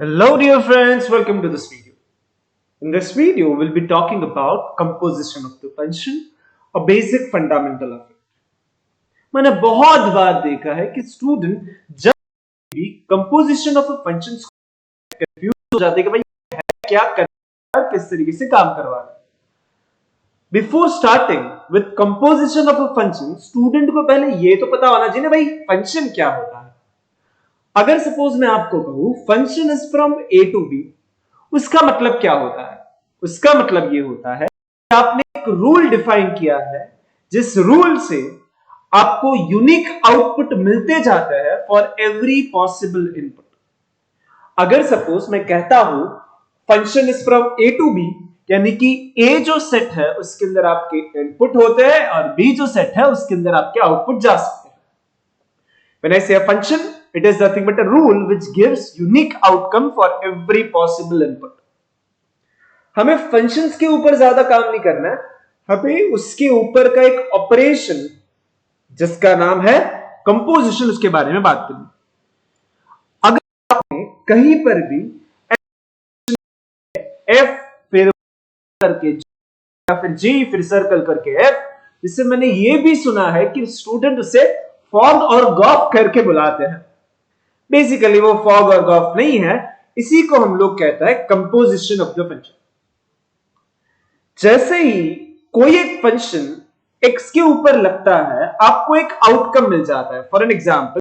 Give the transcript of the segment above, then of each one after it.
Hello dear friends, welcome to this video. In this video, we'll be talking about composition of the function, a basic fundamental of it. मैंने बहुत बार देखा है कि student जब भी composition of a function confuse हो जाते हैं कि भाई है क्या कर रहा है, किस तरीके से काम करवा रहा है. Before starting with composition of a function, student को पहले ये तो पता होना चाहिए भाई फंक्शन क्या होता है. अगर सपोज मैं आपको कहूं function is from A to B, उसका मतलब क्या होता है? उसका मतलब ये होता है कि आपने एक रूल डिफाइन किया है जिस रूल से आपको यूनिक आउटपुट मिलते जाता है फॉर एवरी पॉसिबल इनपुट. अगर सपोज मैं कहता हूं function is from A to B, यानी कि ए जो सेट है उसके अंदर आपके इनपुट होते हैं और बी जो सेट है उसके अंदर आपके आउटपुट जा सकते हैं. When I say a function, it is nothing but a rule which gives unique outcome for every possible input. हमें फंक्शंस के ऊपर ज्यादा काम नहीं करना है, हमें उसके ऊपर का एक ऑपरेशन जिसका नाम है कंपोजिशन, उसके बारे में बात करनी. अगर आपने कहीं पर भी एफ फिर करके या फिर जी फिर सर्कल करके एफ, जिससे मैंने ये भी सुना है कि स्टूडेंट उसे फॉग और गॉफ करके बुलाते हैं. बेसिकली वो फॉग और गॉफ नहीं है, इसी को हम लोग कहता है कंपोजिशन ऑफ द फंक्शन. जैसे ही कोई एक फंक्शन एक्स के ऊपर लगता है आपको एक आउटकम मिल जाता है. For an example,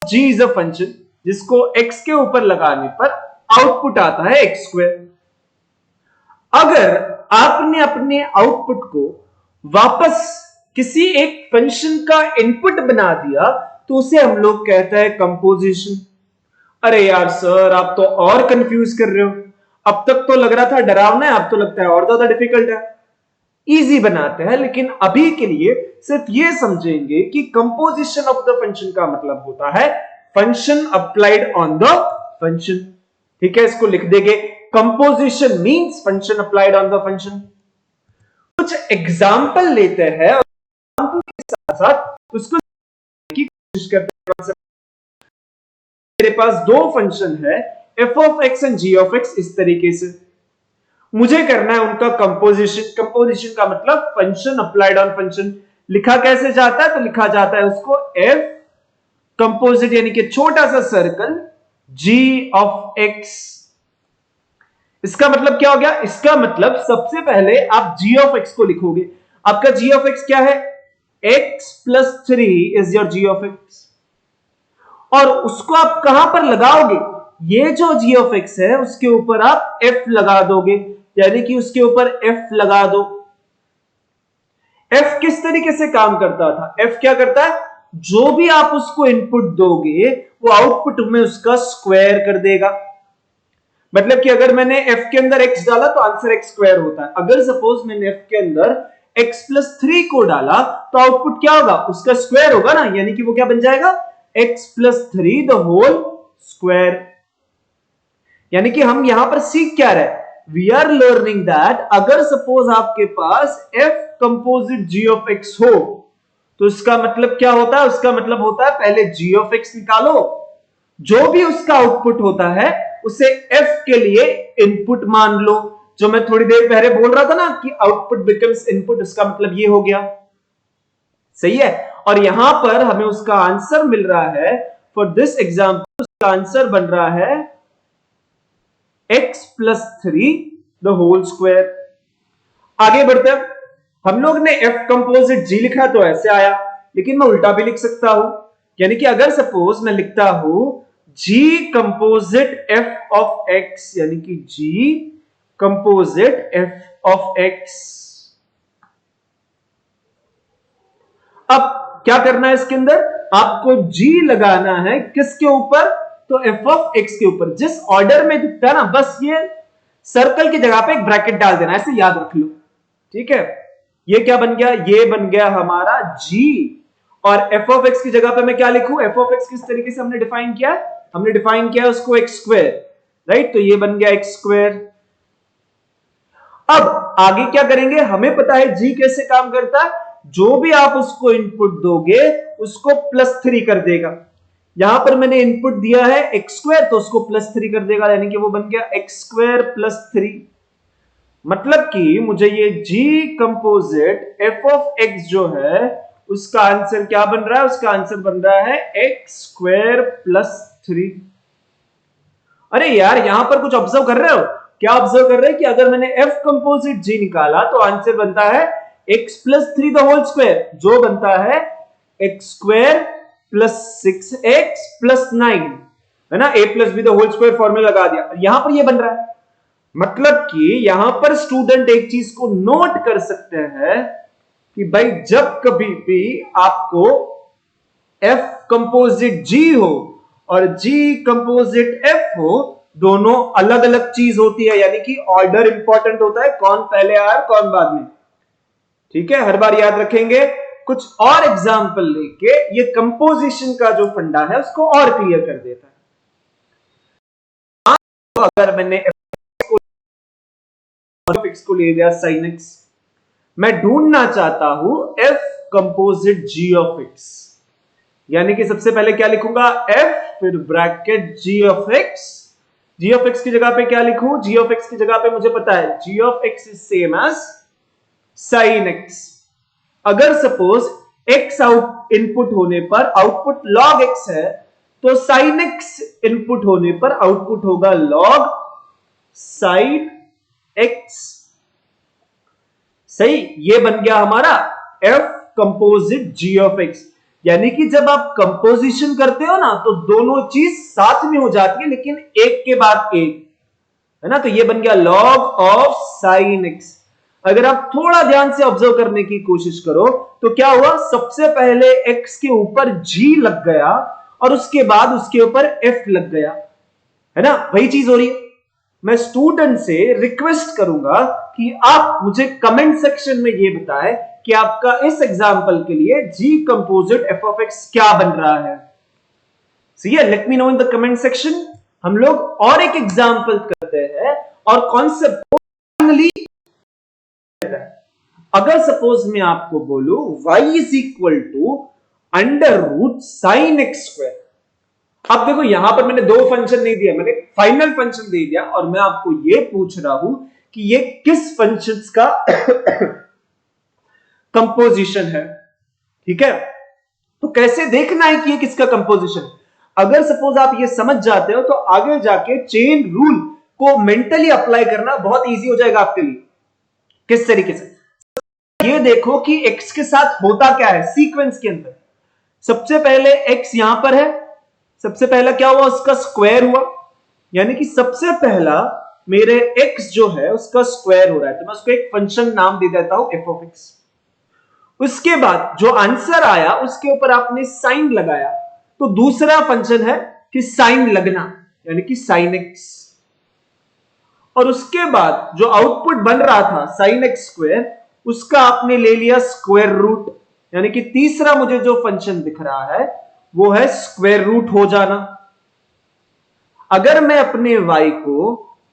G is a function जिसको एक्स के ऊपर लगाने पर आउटपुट आता है एक्स स्क्वायर. अगर आपने अपने आउटपुट को वापस किसी एक फंक्शन का इनपुट बना दिया तो उसे हम लोग कहते हैं कंपोजिशन. अरे यार सर, आप तो और कंफ्यूज कर रहे हो. अब तक तो लग रहा था डरावना है, अब तो लगता है और ज्यादा डिफिकल्ट है. इजी बनाते हैं, लेकिन अभी के लिए सिर्फ ये समझेंगे कि कंपोजिशन ऑफ द फंक्शन का मतलब होता है function applied on the function. ठीक है, इसको लिख देंगे. Composition means function applied on the function. कुछ एग्जांपल लेते हैं और एग्जांपल के साथ साथ उसको की कोशिश करते हैं. मेरे पास दो फंक्शन है F of X and G of X. इस तरीके से मुझे करना है उनका कंपोजिशन. कंपोजिशन का मतलब फंक्शन अप्लाइड ऑन फंक्शन. लिखा कैसे जाता है? तो लिखा जाता है उसको एफ कंपोजिट, यानी कि छोटा सा सर्कल जी ऑफ एक्स. इसका मतलब क्या हो गया? इसका मतलब सबसे पहले आप जी ऑफ एक्स को लिखोगे. आपका जी ऑफ एक्स क्या है? X plus 3 is your G of X. और उसको आप कहां पर लगाओगे? ये जो जी ऑफ एक्स है उसके ऊपर आप एफ लगा दोगे, यानी कि उसके ऊपर एफ लगा दो. एफ किस तरीके से काम करता था? एफ क्या करता है? जो भी आप उसको इनपुट दोगे वो आउटपुट में उसका स्क्वायर कर देगा. मतलब कि अगर मैंने एफ के अंदर एक्स डाला तो आंसर एक्स स्क्वायर होता है. अगर सपोज मैंने एफ के अंदर एक्स प्लस 3 को डाला तो आउटपुट क्या होगा? उसका स्क्वायर होगा ना, यानी कि वो क्या बन जाएगा? X plus 3 the whole square. यानी कि हम यहां पर सीख क्या रहे? वी आर लर्निंग दैट अगर सपोज आपके पास f composite g of x हो तो इसका मतलब क्या होता है? उसका मतलब होता है पहले जी ऑफ एक्स निकालो, जो भी उसका आउटपुट होता है उसे एफ के लिए इनपुट मान लो. जो मैं थोड़ी देर पहले बोल रहा था ना कि आउटपुट बिकम्स इनपुट, उसका मतलब ये हो गया. सही है. और यहां पर हमें उसका आंसर मिल रहा है. फॉर दिस एग्जांपल उसका आंसर बन रहा है x plus 3 the whole square. आगे बढ़ते हैं. हम लोग ने f कंपोजिट g लिखा तो ऐसे आया, लेकिन मैं उल्टा भी लिख सकता हूं. यानी कि अगर सपोज मैं लिखता हूं g composite f of x, यानी कि g composite f of x. अब क्या करना है इसके अंदर? आपको g लगाना है किसके ऊपर? तो f ऑफ x के ऊपर. जिस ऑर्डर में दिखता है ना, बस ये सर्कल की जगह पे एक ब्रैकेट डाल देना, ऐसे याद रख लो. ठीक है. ये क्या बन गया? ये बन गया हमारा g. और f ऑफ x की जगह पे मैं क्या लिखूं? f ऑफ x किस तरीके से हमने डिफाइन किया? हमने डिफाइन किया उसको x स्क्वायर, राइट? तो ये बन गया x स्क्वायर. अब आगे क्या करेंगे? हमें पता है g कैसे काम करता है. जो भी आप उसको इनपुट दोगे उसको प्लस 3 कर देगा. यहां पर मैंने इनपुट दिया है एक्स स्क्वायर, तो उसको +3 कर देगा, यानी कि वो बन गया एक्स स्क्वायर +3। मतलब कि मुझे ये g composite f of x जो है उसका आंसर क्या बन रहा है, उसका आंसर बन रहा है एक्स स्क्वायर +3। अरे यार यहां पर कुछ ऑब्जर्व कर रहे हो? क्या ऑब्जर्व कर रहे हैं कि अगर मैंने f कंपोजिट g निकाला तो आंसर बनता है x +3 द होल स्क्वायर, जो बनता है एक्स स्क्वायर +6x +9, है ना। a + b the whole square formula लगा दिया, यहां पर ये बन रहा है। मतलब कि यहां पर स्टूडेंट एक चीज को नोट कर सकते हैं कि भाई जब कभी भी आपको f कंपोजिट g हो और g कंपोजिट f हो, दोनों अलग अलग चीज होती है, यानी कि ऑर्डर इंपॉर्टेंट होता है, कौन पहले आया कौन बाद में। ठीक है, हर बार याद रखेंगे। कुछ और एग्जांपल लेके ये कंपोजिशन का जो फंडा है उसको और क्लियर कर देता है। तो अगर मैंने x को ले लिया sin x, मैं ढूंढना चाहता हूं f composite g of x, यानी कि सबसे पहले क्या लिखूंगा f फिर bracket g of x। g of x की जगह पे क्या लिखूं? g ऑफ x की जगह पे मुझे पता है g of x is same as sin x। अगर सपोज x आउट इनपुट होने पर आउटपुट log x है, तो sin x इनपुट होने पर आउटपुट होगा log sin x। सही, ये बन गया हमारा f composite g of x। यानी कि जब आप कंपोजिशन करते हो ना तो दोनों चीज साथ में हो जाती है, लेकिन एक के बाद एक, है ना। तो ये बन गया log ऑफ sin x। अगर आप थोड़ा ध्यान से ऑब्जर्व करने की कोशिश करो तो क्या हुआ, सबसे पहले x के ऊपर g लग गया और उसके बाद उसके ऊपर f लग गया, है ना। वही चीज हो रही है। मैं स्टूडेंट से रिक्वेस्ट करूंगा कि आप मुझे कमेंट सेक्शन में ये बताएं कि आपका इस एग्जांपल के लिए g composite f of x क्या बन रहा है। See let me know in the comment section. हम लोग और एक एग्जांपल करते हैं और कॉन्सेप्ट फाइनली। अगर सपोज मैं आपको बोलूं y is equal to √sin x square. अब देखो यहां पर मैंने दो फंक्शन नहीं दिया, मैंने फाइनल फंक्शन दे दिया और मैं आपको ये पूछ रहा हूं कि ये किस फंक्शंस का कंपोजिशन है। ठीक है, तो कैसे देखना है कि ये किसका कंपोजिशन है? अगर सपोज आप ये समझ जाते हो तो आगे जाके चेन रूल को मेंटली अप्लाई करना बहुत इजी हो जाएगा आपके लिए। किस तरीके से? ये देखो कि x के साथ होता क्या है सीक्वेंस के अंदर। सबसे पहले x यहां पर है, सबसे पहला क्या हुआ, उसका स्क्वायर हुआ, यानी कि सबसे पहला मेरे x जो है उसका स्क्वायर हो रहा है, तो मैं उसको एक फंक्शन नाम दे देता हूं f ऑफ x। उसके बाद जो आंसर आया उसके ऊपर आपने साइन लगाया, तो दूसरा फंक्शन है कि साइन लगना, यानी कि sin x। और उसके बाद जो आउटपुट बन रहा था sin x स्क्वायर, उसका आपने ले लिया स्क्वायर रूट, यानी कि तीसरा मुझे जो फंक्शन दिख रहा है वो है स्क्वायर रूट हो जाना। अगर मैं अपने y को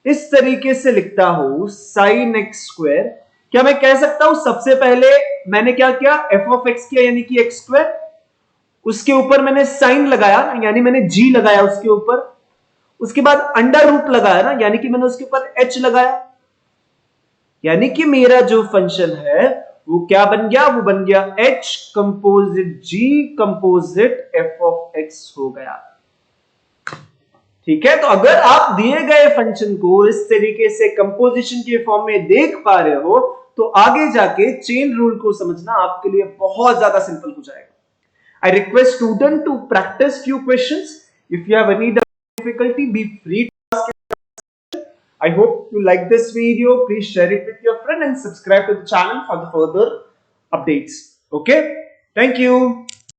इस तरीके से लिखता हूं sin x स्क्वायर, क्या मैं कह सकता हूं सबसे पहले मैंने क्या किया, f ऑफ x किया, यानी कि x स्क्वायर, उसके ऊपर मैंने साइन लगाया यानी मैंने g लगाया उसके ऊपर, उसके बाद अंडर रूट लगाया ना, यानी कि मैंने उसके ऊपर h लगाया, यानी कि मेरा जो फंक्शन है वो क्या बन गया, वो बन गया h composite g composite f of x हो गया। ठीक है, तो अगर आप दिए गए फंक्शन को इस तरीके से कंपोजिशन के फॉर्म में देख पा रहे हो तो आगे जाके चेन रूल को समझना आपके लिए बहुत ज्यादा सिंपल हो जाएगा। I request student to practise few questions. If you have any difficulty, be free to ask it. I hope you like this video. Please share it with your friend and subscribe to the channel for the further updates. Okay, thank you.